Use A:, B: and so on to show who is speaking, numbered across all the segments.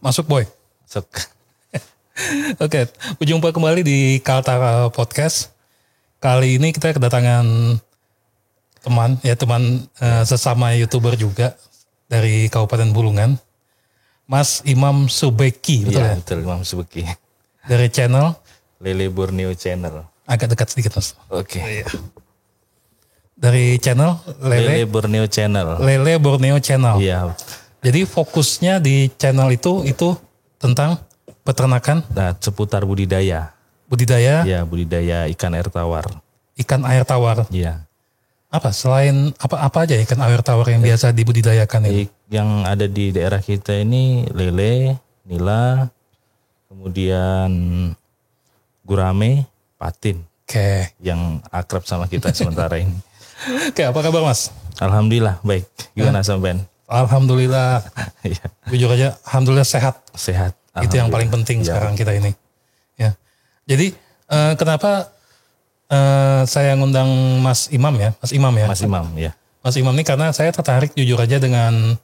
A: Masuk boy.
B: Masuk.
A: Oke, berjumpa kembali di Kaltara Podcast. Kali ini kita kedatangan teman sesama YouTuber juga dari Kabupaten Bulungan, Mas Imam Subeki, betul ya?
B: Betul, Imam Subeki.
A: Dari channel
B: Lele Borneo Channel.
A: agak dekat sedikit Mas.
B: Oke.
A: Iya. Dari channel
B: Lele Borneo Channel.
A: Lele Borneo Channel.
B: Iya.
A: Jadi fokusnya di channel itu tentang peternakan,
B: Nah, seputar budidaya.
A: budidaya
B: Ya, budidaya ikan air tawar.
A: ikan air tawar.
B: Iya.
A: Apa selain apa aja ikan air tawar yang biasa dibudidayakan ini?
B: Yang ada di daerah kita ini lele, nila, kemudian gurame, patin
A: Oke.
B: yang akrab sama kita sementara ini.
A: Oke, apa kabar Mas?
B: Alhamdulillah baik. Gimana sampean?
A: Alhamdulillah.
B: Iya.
A: Jujur aja, alhamdulillah sehat.
B: Sehat.
A: Itu yang paling penting
B: Ya.
A: sekarang kita ini. Ya. Jadi kenapa saya ngundang Mas Imam ya? Mas Imam ya?
B: Mas Imam, ya.
A: Mas Imam ini karena saya tertarik jujur aja dengan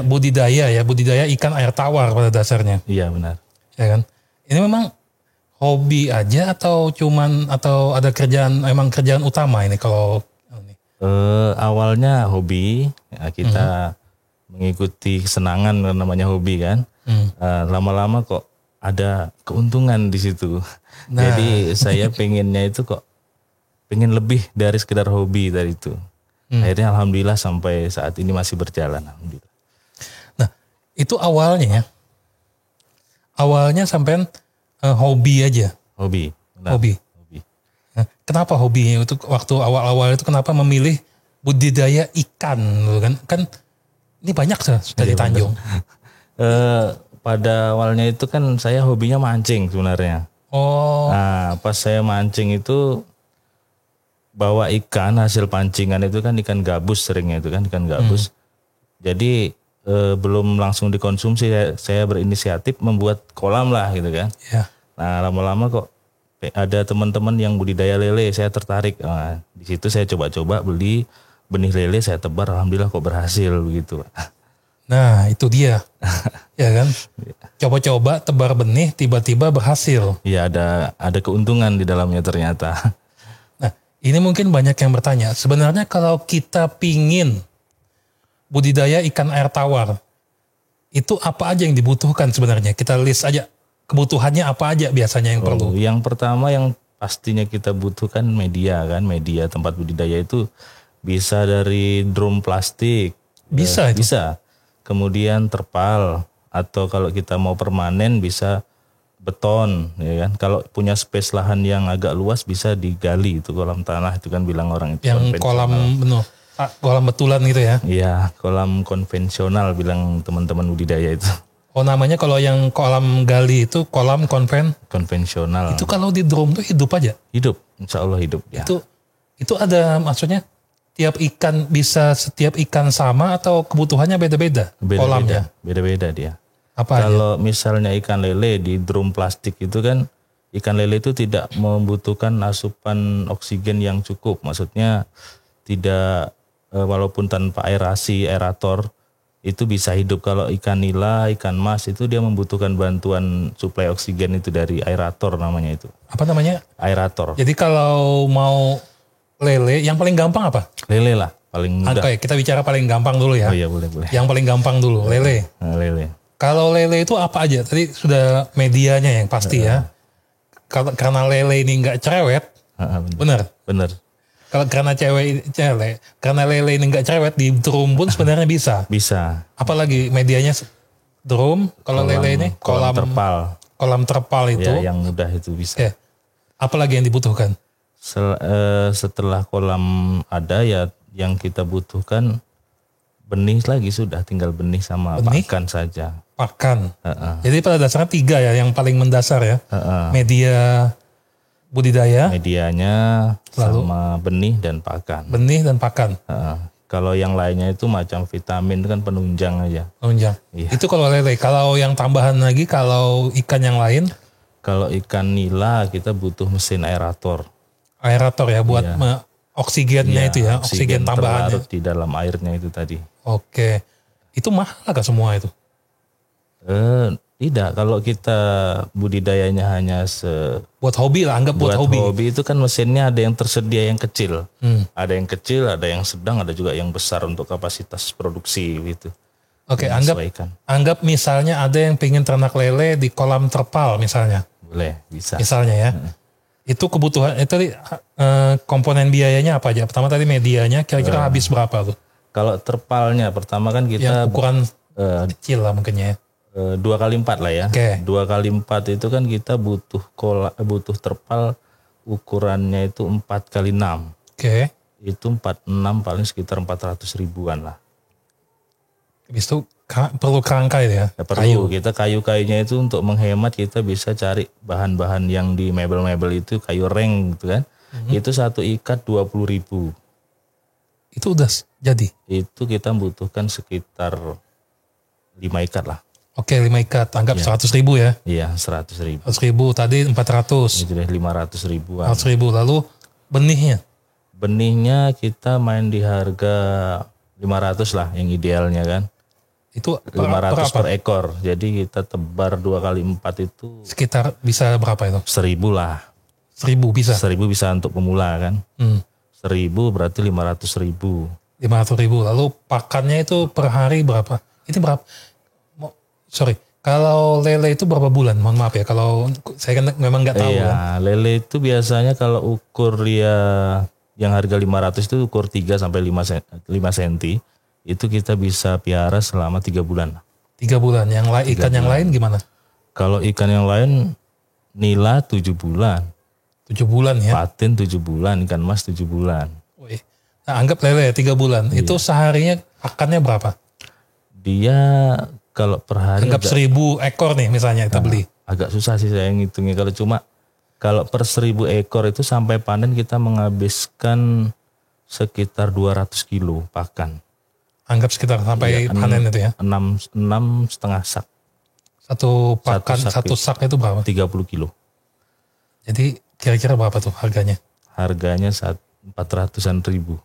A: budidaya ikan air tawar pada dasarnya,
B: Iya benar.
A: ya kan? Ini memang hobi aja atau ada kerjaan utama ini kalau ini?
B: Awalnya hobi, ya, kita mengikuti kesenangan namanya hobi kan. Lama-lama kok ada keuntungan di situ.
A: Nah.
B: Jadi saya pengennya itu pengen lebih dari sekedar hobi tadi itu. Akhirnya alhamdulillah sampai saat ini masih berjalan. Alhamdulillah.
A: Nah, itu awalnya sampean hobi aja.
B: Hobi. Benar.
A: Hobi. Nah, kenapa hobinya itu waktu awal-awal itu kenapa memilih budidaya ikan gitu kan? Kan ini banyak sudah di Tanjung.
B: Pada awalnya itu kan saya hobinya mancing sebenarnya.
A: Oh,
B: Nah, pas saya mancing itu bawa ikan hasil pancingan itu kan ikan gabus seringnya itu kan ikan gabus. Jadi belum langsung dikonsumsi saya berinisiatif membuat kolam lah gitu kan.
A: ya.
B: Nah, lama-lama kok ada teman-teman yang budidaya lele, saya tertarik. Nah, di situ saya coba-coba beli benih lele, saya tebar, alhamdulillah kok berhasil begitu.
A: Nah, itu dia. Ya kan? Coba-coba tebar benih tiba-tiba berhasil.
B: Iya, ada keuntungan di dalamnya ternyata.
A: Nah, ini mungkin banyak yang bertanya, sebenarnya kalau kita pingin budidaya ikan air tawar, itu apa aja yang dibutuhkan sebenarnya? Kita list aja kebutuhannya apa aja biasanya yang perlu.
B: Yang pertama yang pastinya kita butuhkan media kan, media tempat budidaya itu bisa dari drum plastik.
A: Bisa itu?
B: Bisa. Kemudian terpal, atau kalau kita mau permanen bisa beton, ya kan. Kalau punya space lahan yang agak luas bisa digali itu kolam tanah, itu kan bilang orang itu.
A: Yang kolam betulan gitu ya?
B: Iya, kolam konvensional bilang teman-teman budidaya itu.
A: Oh, namanya kalau yang kolam gali itu kolam
B: Konvensional.
A: Itu kalau di drum tuh hidup aja?
B: Hidup, insya Allah hidup. Ya.
A: Itu ada maksudnya setiap ikan sama atau kebutuhannya beda-beda kolamnya?
B: Beda-beda dia.
A: Apa
B: Kalau misalnya ikan lele di drum plastik itu kan, ikan lele itu tidak membutuhkan asupan oksigen yang cukup. Maksudnya tidak, walaupun tanpa aerator itu bisa hidup. Kalau ikan nila, ikan mas itu dia membutuhkan bantuan suplai oksigen itu dari aerator namanya itu.
A: Apa namanya?
B: Aerator.
A: Jadi kalau mau lele, yang paling gampang apa?
B: Lele lah, paling mudah.
A: Oke, kita bicara paling gampang dulu ya.
B: Oh iya boleh.
A: Yang paling gampang dulu, lele.
B: Nah, lele.
A: Kalau lele itu apa aja? Tadi sudah medianya yang pasti ya. Karena lele ini nggak cerewet, benar.
B: Bener.
A: Kalau karena lele ini nggak cerewet di drum pun sebenarnya bisa.
B: Bisa.
A: Apalagi medianya drum, kalau lele ini
B: kolam terpal.
A: Kolam terpal itu.
B: Ya, yang mudah itu bisa.
A: Oke. Apalagi yang dibutuhkan?
B: Setelah kolam ada ya yang kita butuhkan benih lagi, sudah tinggal benih sama pakan saja.
A: Pakan. Jadi pada dasarnya 3 ya yang paling mendasar ya. Media budidaya.
B: Medianya sama benih dan pakan.
A: Benih dan pakan.
B: Kalau yang lainnya itu macam vitamin itu kan penunjang aja.
A: Penunjang. Iya. Itu kalau lele. Kalau yang tambahan lagi, kalau ikan yang lain?
B: Kalau ikan nila kita butuh mesin aerator.
A: Aerator ya buat oksigennya itu ya, oksigen tambahannya.
B: Terlarut di dalam airnya itu tadi.
A: Oke. Itu mahal gak semua itu?
B: Tidak, kalau kita budidayanya hanya
A: buat hobi lah, anggap buat hobi.
B: Hobi itu kan mesinnya ada yang tersedia yang kecil. Ada yang kecil, ada yang sedang, ada juga yang besar untuk kapasitas produksi gitu.
A: Oke, anggap misalnya ada yang pengen ternak lele di kolam terpal misalnya.
B: Boleh, bisa.
A: Misalnya ya. Itu kebutuhan, itu komponen biayanya apa aja? Pertama tadi medianya kira-kira habis berapa tuh?
B: Kalau terpalnya pertama kan kita
A: yang ukuran kecil lah mungkin ya.
B: 2x4 lah ya. 2x4 itu kan kita butuh terpal ukurannya itu 4x6. Itu 46 paling sekitar 400 ribuan lah.
A: Habis itu perlu kerangka ya?
B: Perlu. Kita kayu-kayunya itu untuk menghemat kita bisa cari bahan-bahan yang di mebel-mebel itu kayu reng gitu kan. Itu satu ikat 20 ribu.
A: Itu udah jadi?
B: Itu kita membutuhkan sekitar 5 ikat lah.
A: Oke, 5 ikat. Anggap 100 ribu ya?
B: Iya, 100 ribu.
A: 100 ribu, tadi 400.
B: Itu deh 500 ribuan.
A: 400 ribu, lalu benihnya?
B: Benihnya kita main di harga 500 lah yang idealnya kan.
A: Itu
B: 500 per ekor. Jadi kita tebar 2x4 itu.
A: Sekitar bisa berapa itu?
B: 1000 lah.
A: 1000 bisa?
B: 1000 bisa untuk pemula kan. 1000 berarti 500 ribu.
A: 500 ribu, lalu pakannya itu per hari berapa? Ini berapa? Kalau lele itu berapa bulan? Mohon maaf ya, kalau saya kan memang nggak tahu.
B: Iya, lele itu biasanya kalau ukur dia yang harga 500 itu ukur 3 sampai 5 cm. Itu kita bisa piara selama 3 bulan.
A: 3 bulan. Yang lain ikan yang lain gimana?
B: Kalau ikan yang lain nila 7 bulan.
A: 7 bulan ya.
B: Patin 7 bulan, ikan mas 7 bulan.
A: Nah, anggap lele 3 bulan. Iya. Itu seharinya pakannya berapa?
B: Dia kalau per hari
A: anggap 1000 ekor nih misalnya kita beli.
B: Agak susah sih saya ngitungnya. Kalau per 1000 ekor itu sampai panen kita menghabiskan sekitar 200 kilo pakan.
A: Anggap sekitar sampai panen itu ya?
B: 6,5 sak.
A: Satu pakan, satu sak itu berapa?
B: 30 kilo.
A: Jadi kira-kira berapa tuh harganya?
B: Harganya 400-an ribu.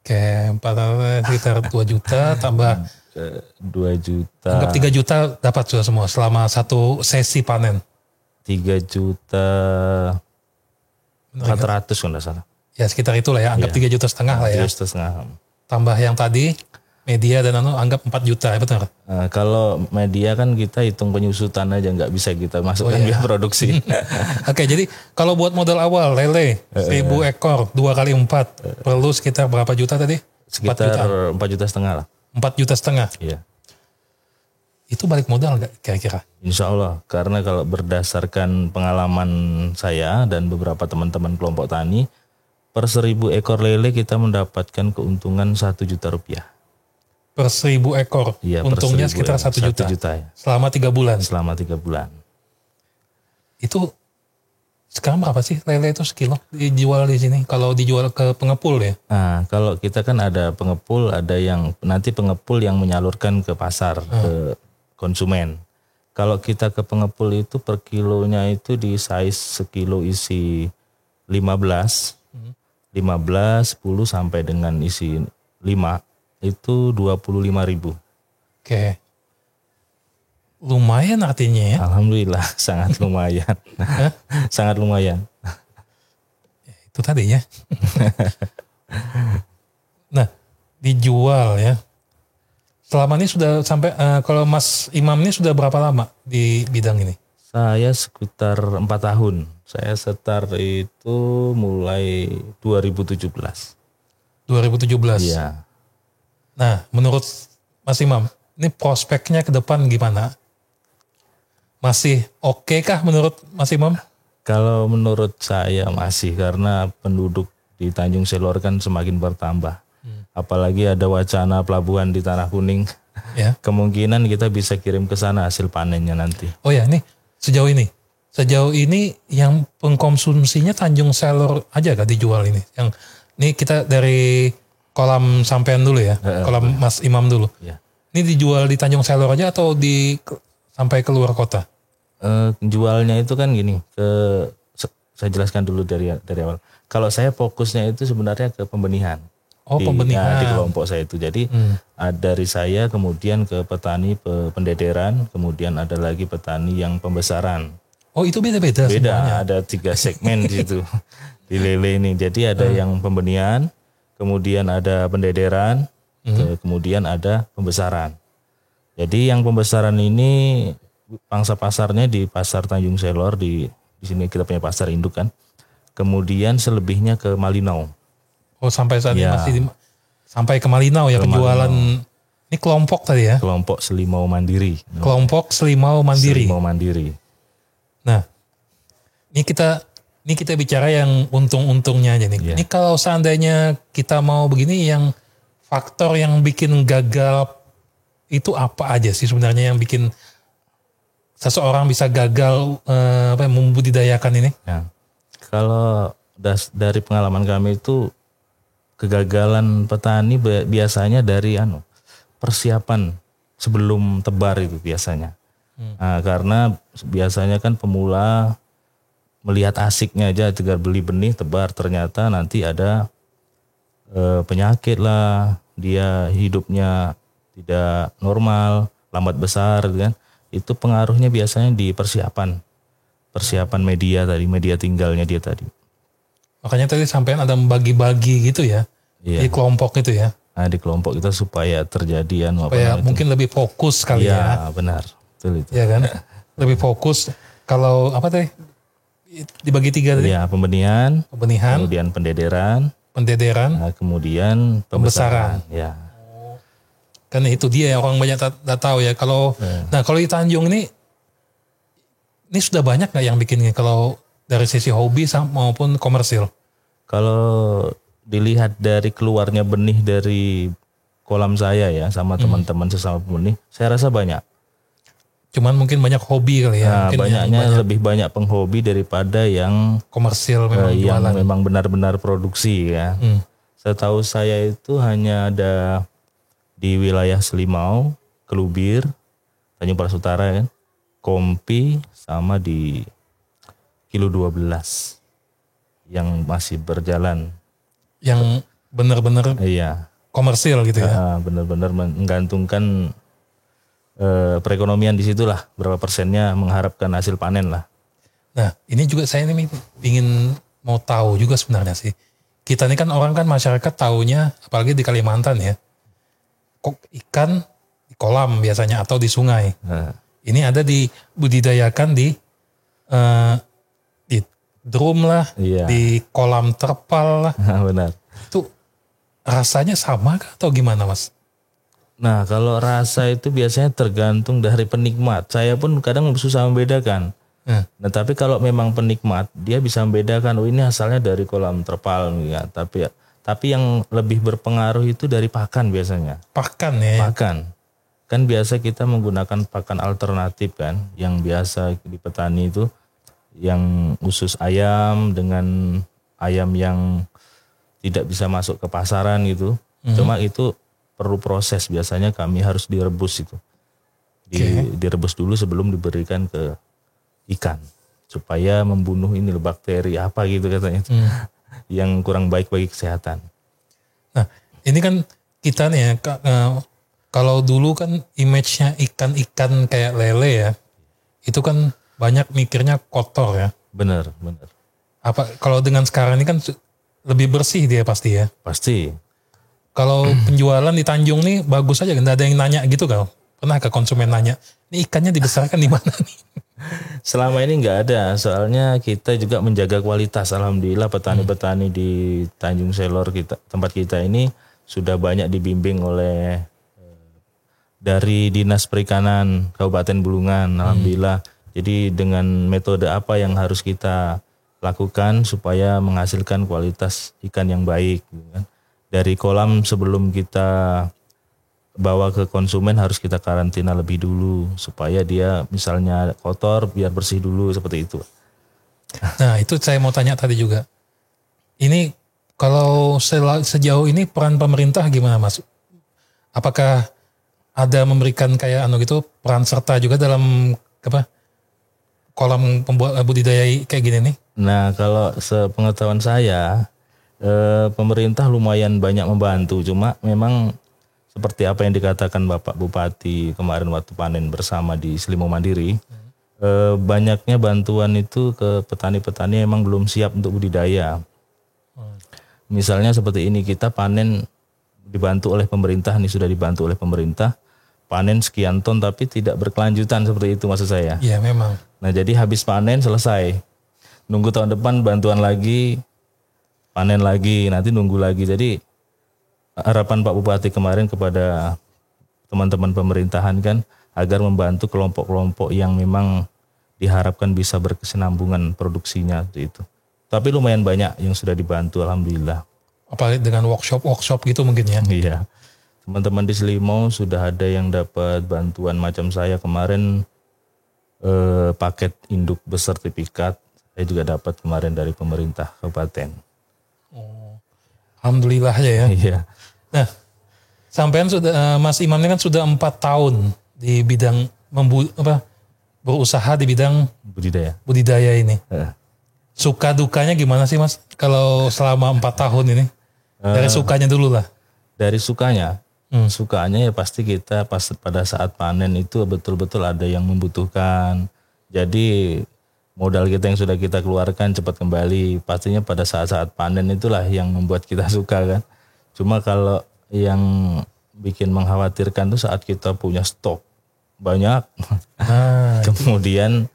A: Oke, 400 sekitar 2 juta tambah
B: 2 juta.
A: Anggap 3 juta dapat sudah semua selama satu sesi panen.
B: 3 juta 400 kalau tidak salah.
A: Ya sekitar itulah ya, anggap 3,5 juta lah ya.
B: 3,5 juta.
A: Tambah yang tadi media dan anggap 4 juta ya betul.
B: Kalau media kan kita hitung penyusutan aja, nggak bisa kita masukkan biaya produksi.
A: Oke, jadi kalau buat modal awal lele 1000 ekor 2x4 perlu sekitar berapa juta tadi?
B: Sekitar 4,5 juta lah.
A: 4,5 juta.
B: Iya.
A: Itu balik modal nggak kira-kira?
B: Insya Allah, karena kalau berdasarkan pengalaman saya dan beberapa teman-teman kelompok tani, per 1000 ekor lele kita mendapatkan keuntungan 1 juta rupiah.
A: Per 1000 ekor,
B: iya,
A: untungnya sekitar 1 juta.
B: 1 juta ya.
A: Selama 3 bulan?
B: Selama 3 bulan.
A: Itu sekarang berapa sih lele itu sekilo dijual di sini? Kalau dijual ke pengepul ya?
B: Nah, kalau kita kan ada pengepul, ada yang nanti pengepul yang menyalurkan ke pasar, ke konsumen. Kalau kita ke pengepul itu per kilonya itu di size sekilo isi 15, 10 sampai dengan isi 5 itu 25.000.
A: Oke. Lumayan artinya ya?
B: Alhamdulillah sangat lumayan. Sangat lumayan.
A: Itu tadi ya. Nah, dijual ya. Selama ini sudah sampai, kalau Mas Imam ini sudah berapa lama di bidang ini?
B: Saya sekitar 4 tahun. Saya start itu mulai 2017.
A: 2017.
B: Iya.
A: Nah, menurut Mas Imam, ini prospeknya ke depan gimana? Masih oke kah menurut Mas Imam?
B: Kalau menurut saya masih, karena penduduk di Tanjung Selor kan semakin bertambah. Apalagi ada wacana pelabuhan di Tanah Kuning.
A: Ya.
B: Kemungkinan kita bisa kirim ke sana hasil panennya nanti.
A: Oh ya, nih sejauh ini yang pengkonsumsinya Tanjung Selor aja gak dijual ini? Yang ini kita dari kolam sampean dulu ya, kolam Mas Imam dulu.
B: Ya.
A: Ini dijual di Tanjung Selor aja atau sampai keluar kota?
B: Jualnya itu kan gini, saya jelaskan dulu dari awal. Kalau saya fokusnya itu sebenarnya ke pembenihan.
A: Oh, pembenihan.
B: Di kelompok saya itu. Jadi dari saya kemudian ke petani pendederan, kemudian ada lagi petani yang pembesaran.
A: Oh, itu beda-beda semuanya.
B: Ada 3 segmen di situ di lele ini. Jadi ada yang pembenihan, kemudian ada pendederan, kemudian ada pembesaran. Jadi yang pembesaran ini pangsa pasarnya di pasar Tanjung Selor, di sini kita punya pasar induk kan. Kemudian selebihnya ke Malinau.
A: Oh, sampai saat ini masih sampai ke Malinau ya penjualan. Ini kelompok tadi ya?
B: Kelompok Selimau Mandiri.
A: Kelompok Selimau Mandiri.
B: Selimau Mandiri.
A: Nah, ini kita bicara yang untung-untungnya aja nih.
B: Yeah.
A: Ini kalau seandainya kita mau begini, yang faktor yang bikin gagal itu apa aja sih sebenarnya yang bikin seseorang bisa gagal membudidayakan ini?
B: Ya. Kalau dari pengalaman kami itu, kegagalan petani biasanya dari persiapan sebelum tebar itu biasanya. Nah, karena biasanya kan pemula melihat asiknya aja, tinggal beli benih tebar, ternyata nanti ada penyakit lah, dia hidupnya tidak normal, lambat besar gitu kan. Itu pengaruhnya biasanya di persiapan media tadi, media tinggalnya dia tadi.
A: Makanya tadi sampean ada membagi-bagi gitu ya, di kelompok itu ya.
B: Nah, di kelompok kita supaya terjadi
A: supaya mungkin lebih fokus kali ya.
B: Iya, benar. Betul itu.
A: Iya kan? Lebih fokus. Kalau apa tadi? Dibagi 3 tadi?
B: Iya, pembenihan, kemudian pendederan,
A: nah,
B: kemudian pembesaran. Ya.
A: Kan itu dia yang orang banyak tak tahu ya. Kalau nah kalau di Tanjung ini sudah banyak nggak yang bikinnya kalau dari sisi hobi maupun komersil?
B: Kalau dilihat dari keluarnya benih dari kolam saya ya, sama teman-teman sesama benih, saya rasa banyak.
A: Cuman mungkin banyak hobi kali ya.
B: Nah, banyaknya lebih banyak penghobi daripada yang
A: komersil memang
B: yang
A: jualan.
B: memang benar-benar produksi ya. Setahu saya itu hanya ada di wilayah Selimau, Kelubir, Tanjung Palas Utara kan, Kompi, sama di Kilo 12 yang masih berjalan.
A: Yang benar-benar komersil gitu ya.
B: Benar-benar menggantungkan perekonomian di situlah, berapa persennya mengharapkan hasil panen lah.
A: Nah, ini juga saya ini ingin mau tahu juga sebenarnya sih. Kita ini kan orang kan masyarakat taunya, apalagi di Kalimantan ya, kok ikan di kolam biasanya atau di sungai. Ini ada dibudidayakan di drum lah, di kolam terpal lah.
B: Benar.
A: Itu rasanya sama kah atau gimana, Mas?
B: Nah, kalau rasa itu biasanya tergantung dari penikmat. Saya pun kadang susah membedakan. Nah, tapi kalau memang penikmat, dia bisa membedakan, oh ini asalnya dari kolam terpal ya. Tapi yang lebih berpengaruh itu dari pakan biasanya.
A: Pakan ya?
B: Pakan. Kan biasa kita menggunakan pakan alternatif kan, yang biasa di petani itu, yang usus ayam dengan ayam yang tidak bisa masuk ke pasaran gitu. Cuma itu perlu proses, biasanya kami harus direbus itu. Direbus dulu sebelum diberikan ke ikan. Supaya membunuh ini bakteri apa gitu katanya. Yang kurang baik bagi kesehatan.
A: Nah, ini kan kita nih ya, kalau dulu kan image-nya ikan-ikan kayak lele ya, itu kan banyak mikirnya kotor ya.
B: Benar.
A: Apa kalau dengan sekarang ini kan lebih bersih dia pasti ya?
B: Pasti.
A: Kalau penjualan di Tanjung nih bagus aja, nggak ada yang nanya gitu kan? Pernah ke konsumen nanya, ini ikannya dibesarkan di mana nih?
B: Selama ini nggak ada, soalnya kita juga menjaga kualitas. Alhamdulillah petani-petani di Tanjung Selor kita, tempat kita ini sudah banyak dibimbing oleh dari Dinas Perikanan Kabupaten Bulungan. Alhamdulillah. Jadi dengan metode apa yang harus kita lakukan supaya menghasilkan kualitas ikan yang baik. Dari kolam sebelum kita bawa ke konsumen harus kita karantina lebih dulu supaya dia misalnya kotor biar bersih dulu seperti itu.
A: Nah itu saya mau tanya tadi juga. Ini kalau sejauh ini peran pemerintah gimana Mas? Apakah ada memberikan kayak peran serta juga dalam kolam pembuat budidaya kayak gini nih?
B: Nah kalau sepengetahuan saya pemerintah lumayan banyak membantu, cuma memang seperti apa yang dikatakan Bapak Bupati kemarin waktu panen bersama di Selimo Mandiri, banyaknya bantuan itu ke petani-petani yang memang belum siap untuk budidaya. Misalnya seperti ini, kita panen dibantu oleh pemerintah, nih sudah dibantu oleh pemerintah, panen sekian ton tapi tidak berkelanjutan seperti itu maksud saya.
A: Iya memang.
B: Nah jadi habis panen selesai, nunggu tahun depan bantuan lagi, panen lagi, nanti nunggu lagi. Jadi harapan Pak Bupati kemarin kepada teman-teman pemerintahan kan agar membantu kelompok-kelompok yang memang diharapkan bisa berkesinambungan produksinya itu. Tapi lumayan banyak yang sudah dibantu alhamdulillah.
A: Apalagi dengan workshop gitu mungkin ya.
B: Iya. Teman-teman di Selimo sudah ada yang dapat bantuan macam saya kemarin, paket induk bersertifikat saya juga dapat kemarin dari pemerintah kabupaten.
A: Oh, alhamdulillah aja ya.
B: Iya.
A: Nah, sampean sudah Mas Imam ini kan sudah 4 tahun di bidang berusaha di bidang budidaya ini. Suka dukanya gimana sih Mas? Kalau selama 4 tahun ini, dari sukanya dulu lah.
B: Dari sukanya, sukanya ya pasti kita pada saat panen itu betul-betul ada yang membutuhkan. Jadi modal kita yang sudah kita keluarkan cepat kembali. Pastinya pada saat-saat panen itulah yang membuat kita suka kan. Cuma kalau yang bikin mengkhawatirkan tuh saat kita punya stok banyak, kemudian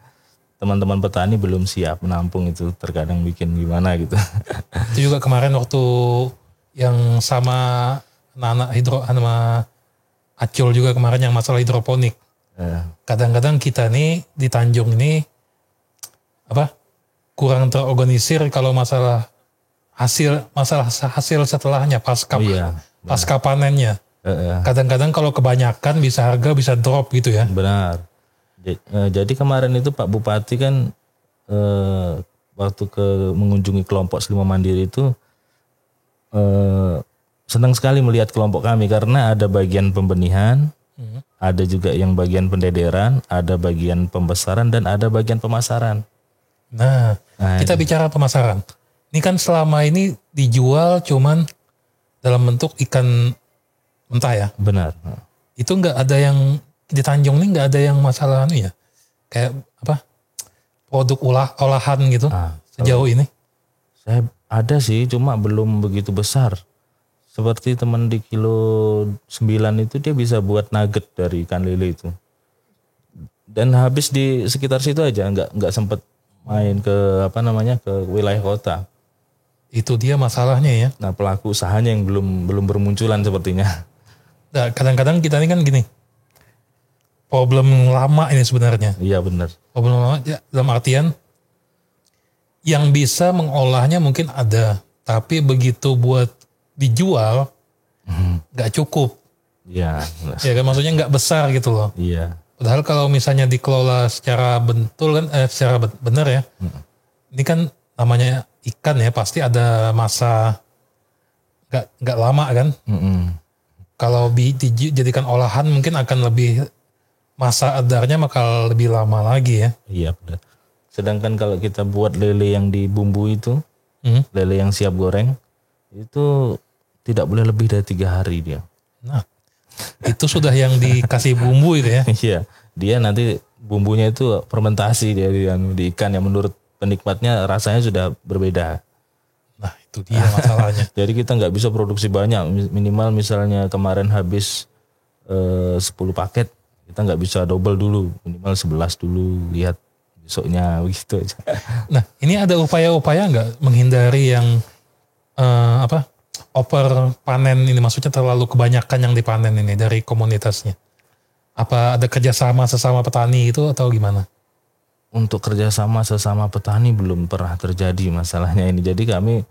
B: teman-teman petani belum siap menampung, itu terkadang bikin gimana gitu.
A: Itu juga kemarin waktu yang sama anak sama Acul juga kemarin yang masalah hidroponik. Kadang-kadang kita nih di Tanjung ini kurang terorganisir kalau masalah hasil setelahnya pasca panennya. Kadang-kadang kalau kebanyakan bisa harga bisa drop gitu ya.
B: Benar. Jadi kemarin itu Pak Bupati kan waktu mengunjungi kelompok Selimo Mandiri itu senang sekali melihat kelompok kami karena ada bagian pembenihan, ada juga yang bagian pendederan, ada bagian pembesaran dan ada bagian pemasaran.
A: Nah kita bicara pemasaran. Ini kan selama ini dijual cuman dalam bentuk ikan mentah ya.
B: Benar.
A: Itu nggak ada yang di Tanjung ini nggak ada yang masalah ya, kayak produk olahan gitu sejauh ini.
B: Saya ada sih, cuma belum begitu besar. Seperti teman di kilo 9 itu dia bisa buat nugget dari ikan lele itu. Dan habis di sekitar situ aja, nggak sempat main ke ke wilayah kota.
A: Itu dia masalahnya ya.
B: Nah pelaku usahanya yang belum bermunculan sepertinya.
A: Nah, kadang-kadang kita ini kan gini, problem lama ini sebenarnya.
B: Iya benar.
A: Problem lama dalam artian yang bisa mengolahnya mungkin ada, tapi begitu buat dijual nggak cukup.
B: Iya.
A: Ya kan maksudnya nggak besar gitu loh.
B: Iya.
A: Padahal kalau misalnya dikelola secara secara benar ya, ini kan namanya ikan ya, pasti ada masa nggak lama kan. Kalau dijadikan olahan mungkin akan lebih masa edarnya bakal lebih lama lagi ya.
B: Iya benar. Sedangkan kalau kita buat lele yang dibumbu itu, lele yang siap goreng, itu tidak boleh lebih dari 3 hari dia.
A: Nah, itu sudah yang dikasih bumbu itu ya.
B: Iya, dia nanti bumbunya itu fermentasi dia di ikan yang menurut penikmatnya rasanya sudah berbeda.
A: Nah, itu dia masalahnya.
B: Jadi kita nggak bisa produksi banyak, minimal misalnya kemarin habis 10 paket, Kita nggak bisa double dulu, minimal 11 dulu, lihat besoknya gitu aja.
A: Nah, ini ada upaya-upaya nggak menghindari yang over panen ini, maksudnya terlalu kebanyakan yang dipanen ini dari komunitasnya? Apa ada kerjasama sesama petani itu atau gimana?
B: Untuk kerjasama sesama petani belum pernah terjadi masalahnya ini. Jadi kami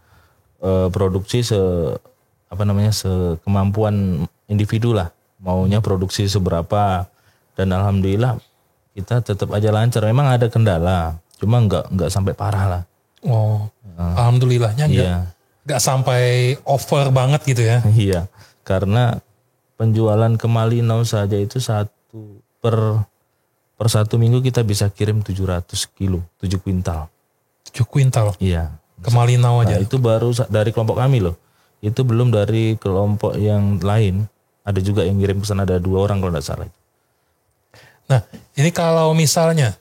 B: produksi sekemampuan individu lah. Maunya produksi seberapa, dan alhamdulillah kita tetap aja lancar. Memang ada kendala, cuma nggak sampai parah lah.
A: Oh, alhamdulillahnya nggak sampai over banget gitu ya?
B: Iya, karena penjualan ke Malinau saja itu per 1 minggu kita bisa kirim 700 kilo, 7 kuintal.
A: 7 kuintal?
B: Iya.
A: Ke Malinau aja?
B: Nah, itu baru dari kelompok kami loh. Itu belum dari kelompok yang lain. Ada juga yang ngirim pesan, ada 2 orang kalau nggak salah.
A: Nah, ini kalau misalnya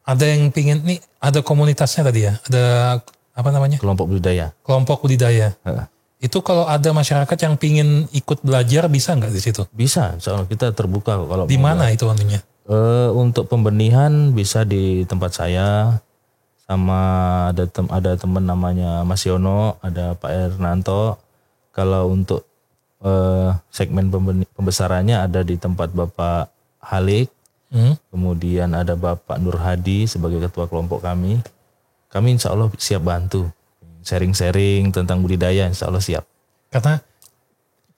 A: ada yang pingin, nih ada komunitasnya tadi ya, ada apa namanya?
B: Kelompok budidaya.
A: Kelompok budidaya. Itu kalau ada masyarakat yang pingin ikut belajar bisa nggak di situ?
B: Bisa, soalnya kita terbuka kalau.
A: Di mana itu anunya?
B: Untuk pembenihan bisa di tempat saya, sama ada teman namanya Mas Yono, ada Pak Hernanto. Kalau untuk segmen pembesarannya ada di tempat Bapak Halik, kemudian ada Bapak Nur Hadi sebagai ketua kelompok kami. Kami insya Allah siap bantu sharing-sharing tentang budidaya, insya Allah siap.
A: Karena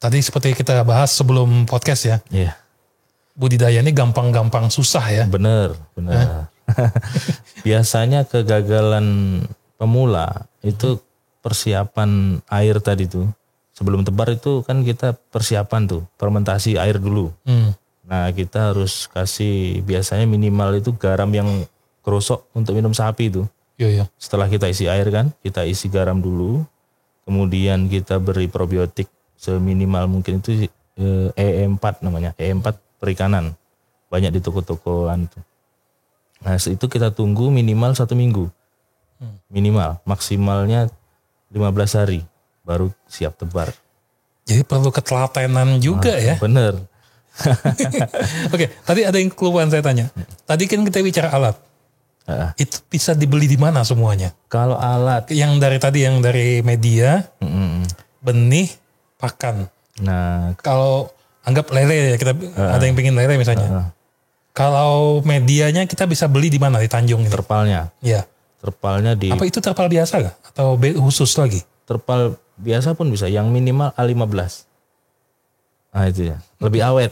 A: tadi seperti kita bahas sebelum podcast ya, budidaya ini gampang-gampang susah ya.
B: Bener. Biasanya kegagalan pemula itu persiapan air tadi tuh. Sebelum tebar itu kan kita persiapan tuh, fermentasi air dulu. Nah, kita harus kasih biasanya minimal itu garam yang kerosok untuk minum sapi itu.
A: Iya.
B: Setelah kita isi air kan, kita isi garam dulu. Kemudian kita beri probiotik seminimal mungkin itu E4 namanya, E4 perikanan. Banyak di toko-tokoan tuh. Nah, itu kita tunggu minimal 1 minggu. Minimal, maksimalnya 15 hari baru siap tebar.
A: Jadi perlu ketelatenan juga ya.
B: Bener.
A: Oke, tadi ada yang keluhan saya tanya. Tadi kan kita bicara alat. Itu bisa dibeli di mana semuanya?
B: Kalau alat
A: yang dari media, benih, pakan.
B: Nah,
A: kalau anggap lele ya, kita ada yang pengen lele misalnya. Kalau medianya kita bisa beli di mana di Tanjung ini?
B: Terpalnya.
A: Iya.
B: Terpalnya di.
A: Apa itu terpal biasa gak? Atau khusus lagi?
B: Terpal biasa pun bisa, yang minimal A15. Nah itu ya, lebih awet.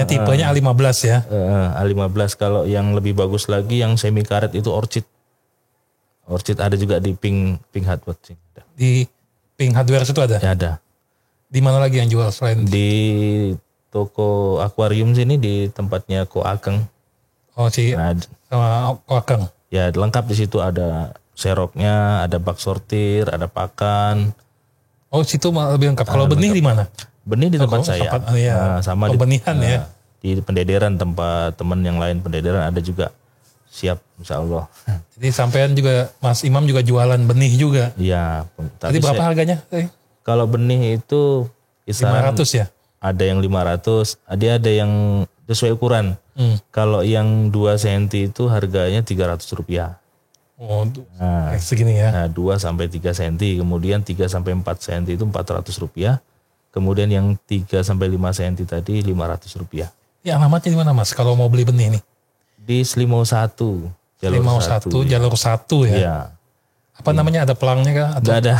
A: Tipenya A15 ya.
B: A15, kalau yang lebih bagus lagi yang semi karet itu Orchid. Orchid ada juga di Pink Hardware.
A: Di Pink Hardware itu ada?
B: Ya, ada.
A: Di mana lagi yang jual selain?
B: Di toko akuarium sini, di tempatnya Ko Akeng.
A: Oh, sama Ko Akeng.
B: Ya, lengkap di situ, ada seroknya, ada bak sortir, ada pakan.
A: Oh, situ lebih lengkap. Kalau benih di mana?
B: Benih di tempat saya. Sama
A: pembenihan ya.
B: Di pendederan, tempat teman yang lain pendederan ada juga. Siap, insya Allah.
A: Jadi sampean juga, Mas Imam juga jualan benih juga.
B: Iya.
A: Jadi berapa harganya?
B: Kalau benih itu kisaran
A: 500 ya?
B: Ada yang 500, ada yang sesuai ukuran. Kalau yang 2 cm itu harganya Rp300.
A: Oh, segini ya.
B: Nah, 2 sampai 3 cm, kemudian 3 sampai 4 cm itu Rp400. Kemudian yang 3 sampai 5 cm tadi Rp500.
A: Ya, alamatnya di mana Mas kalau mau beli benih nih?
B: Di Selimau 1.
A: Selimau 1, jalur 1 ya.
B: Iya.
A: Apa namanya, ada pelangnya kah?
B: Enggak ada.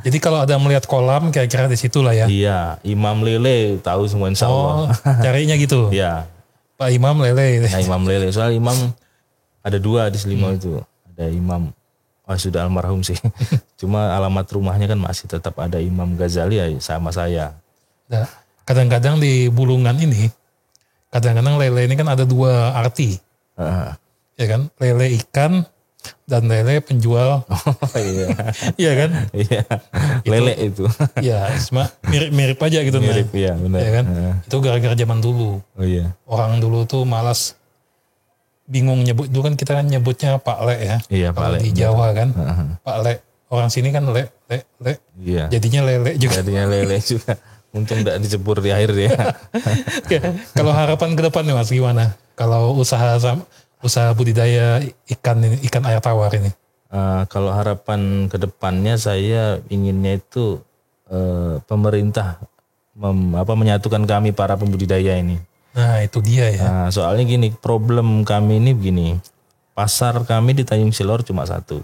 A: Jadi kalau ada melihat kolam kira-kira di situ lah ya.
B: Iya, Imam Lele tahu semua insya Allah.
A: Oh, carinya gitu.
B: Iya.
A: Pak Imam Lele.
B: Nah, Imam Lele, soal Imam ada 2 di Selimau itu. Ada Imam, sudah almarhum sih. Cuma alamat rumahnya kan masih tetap ada Imam Ghazali ya, sama saya.
A: Nah, kadang-kadang di Bulungan ini, kadang-kadang lele ini kan ada 2 arti. Ya kan, lele ikan dan lele penjual.
B: Oh iya.
A: Iya kan?
B: Iya. Lele itu.
A: Iya, mirip-mirip aja gitu.
B: Mirip, iya benar.
A: Ya kan? Itu gara-gara zaman dulu.
B: Oh iya.
A: Orang dulu tuh malas, bingung nyebut. Dulu kan kita kan nyebutnya Pak Le ya.
B: Iya, Pak Le.
A: Di Jawa kan. Pak Le. Orang sini kan Le.
B: Iya.
A: Jadinya lele juga.
B: Jadinya lele juga. Untung tidak dijebur di air ya.
A: Oke, kalau harapan ke depan nih Mas gimana? Kalau usaha budidaya ikan air tawar ini?
B: Kalau harapan ke depannya saya inginnya itu pemerintah menyatukan kami para pembudidaya ini.
A: Nah itu dia ya.
B: Nah, soalnya gini, problem kami ini begini, pasar kami di Tanjung Silor cuma satu.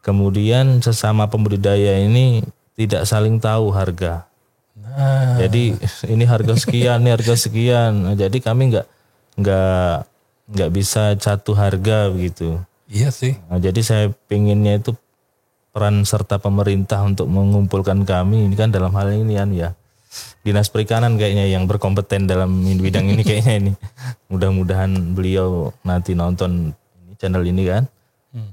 B: Kemudian sesama pembudidaya ini tidak saling tahu harga.
A: Nah,
B: Jadi ini harga sekian, ini harga sekian. Nah, jadi kami nggak bisa satu harga begitu.
A: iya sih.
B: Nah, jadi saya pinginnya itu peran serta pemerintah untuk mengumpulkan kami ini kan dalam hal ini kan ya. Dinas Perikanan kayaknya yang berkompeten dalam bidang ini kayaknya ini. Mudah-mudahan beliau nanti nonton channel ini kan.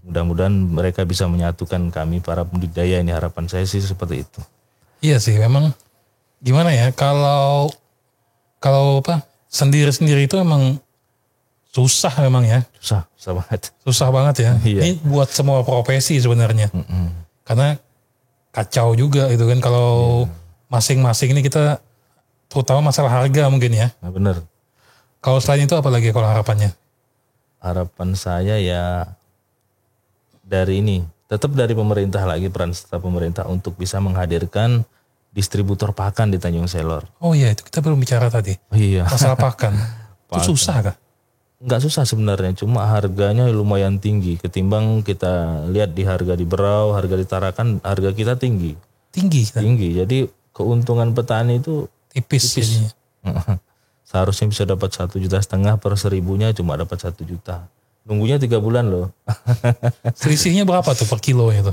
B: Mudah-mudahan mereka bisa menyatukan kami para budidaya ini, harapan saya sih seperti itu.
A: Iya sih, memang gimana ya kalau sendiri-sendiri itu emang susah memang ya.
B: Susah banget.
A: Susah banget ya.
B: Iya.
A: Ini buat semua profesi sebenarnya. Karena kacau juga itu kan kalau masing-masing ini kita terutama masalah harga mungkin ya.
B: Nah, benar.
A: Kalau selain itu apa lagi kalau harapannya?
B: Harapan saya ya dari ini, tetap dari pemerintah lagi, peran serta pemerintah untuk bisa menghadirkan distributor pakan di Tanjung Selor.
A: Oh iya itu kita belum bicara tadi.
B: Oh, iya.
A: Masalah pakan. Itu
B: Pakan.
A: susah kah?
B: Nggak susah sebenarnya, cuma harganya lumayan tinggi ketimbang kita lihat di harga di Berau, harga di Tarakan, harga kita tinggi.
A: Tinggi kan?
B: Tinggi. Jadi keuntungan petani itu
A: Tipis jadinya.
B: seharusnya bisa dapat 1,5 juta per 1.000-nya cuma dapat 1 juta. Nunggunya 3 bulan loh.
A: Selisihnya berapa tuh per kilo itu?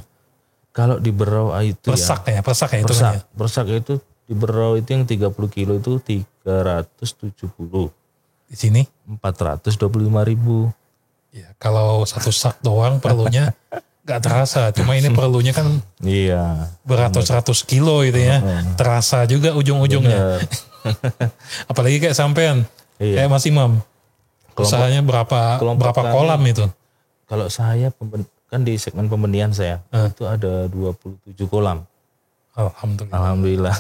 B: Kalau di Berau itu
A: Persak ya itu kan ya.
B: persak itu di Berau itu yang 30 kilo itu 370.
A: Di sini
B: 425.000.
A: ya kalau satu sak doang perlunya nggak terasa. Cuma ini perlunya kan
B: Iya.
A: beratus-ratus kilo gitu ya. Terasa juga ujung-ujungnya. Apalagi kayak sampean,
B: Iya.
A: kayak Mas Imam. Usahanya berapa
B: kami-
A: kolam itu?
B: Kalau saya kan di segmen pembenihan saya itu ada 27 kolam.
A: Alhamdulillah.
B: Alhamdulillah.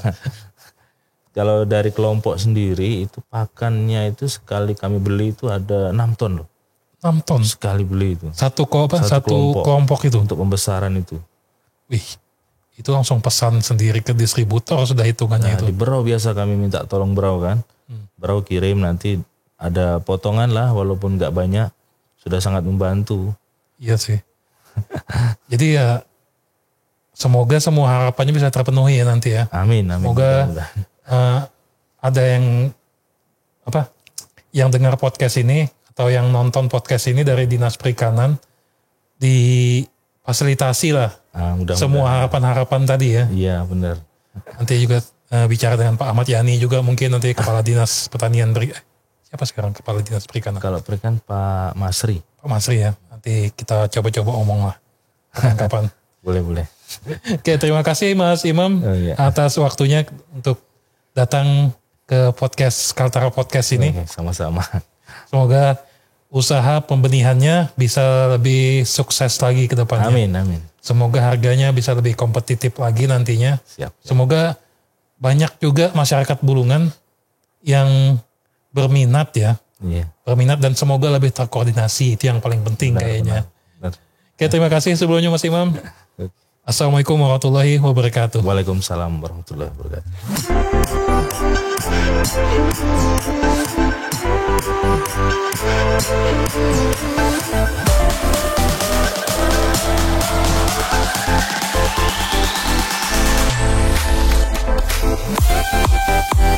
B: Kalau dari kelompok sendiri itu pakannya itu sekali kami beli itu ada 6 ton loh.
A: 6 ton.
B: Sekali beli itu.
A: Satu kelompok itu.
B: Untuk pembesaran itu.
A: Wih, itu langsung pesan sendiri ke distributor sudah hitungannya
B: Nah,
A: itu.
B: di Berau biasa kami minta tolong Berau kan. Berau kirim nanti ada potongan lah walaupun nggak banyak. Sudah sangat membantu.
A: Iya sih. Jadi ya semoga semua harapannya bisa terpenuhi ya nanti ya.
B: Amin, amin.
A: Semoga
B: Mudah-mudahan.
A: ada yang dengar podcast ini atau yang nonton podcast ini dari Dinas Perikanan difasilitasi lah
B: Mudah-mudahan.
A: semua harapan-harapan tadi ya.
B: Iya benar.
A: Nanti juga bicara dengan Pak Ahmad Yani juga mungkin nanti Kepala Dinas Pertanian siapa sekarang Kepala Dinas Perikanan?
B: Kalau perikan Pak Masri.
A: Pak Masri ya. Nanti kita coba-coba omong lah. Kapan?
B: Boleh.
A: Oke, terima kasih Mas Imam
B: iya.
A: atas waktunya untuk datang ke podcast Kaltara Podcast ini.
B: Oke, sama-sama.
A: Semoga usaha pembenihannya bisa lebih sukses lagi ke depannya.
B: Amin.
A: Semoga harganya bisa lebih kompetitif lagi nantinya.
B: Siap.
A: Semoga banyak juga masyarakat Bulungan yang berminat ya.
B: Iya.
A: Berminat dan semoga lebih terkoordinasi. Itu yang paling penting kayaknya.
B: Benar.
A: Oke, terima kasih sebelumnya Mas Imam. Assalamualaikum warahmatullahi wabarakatuh.
B: Waalaikumsalam warahmatullahi wabarakatuh.
C: We'll be right back.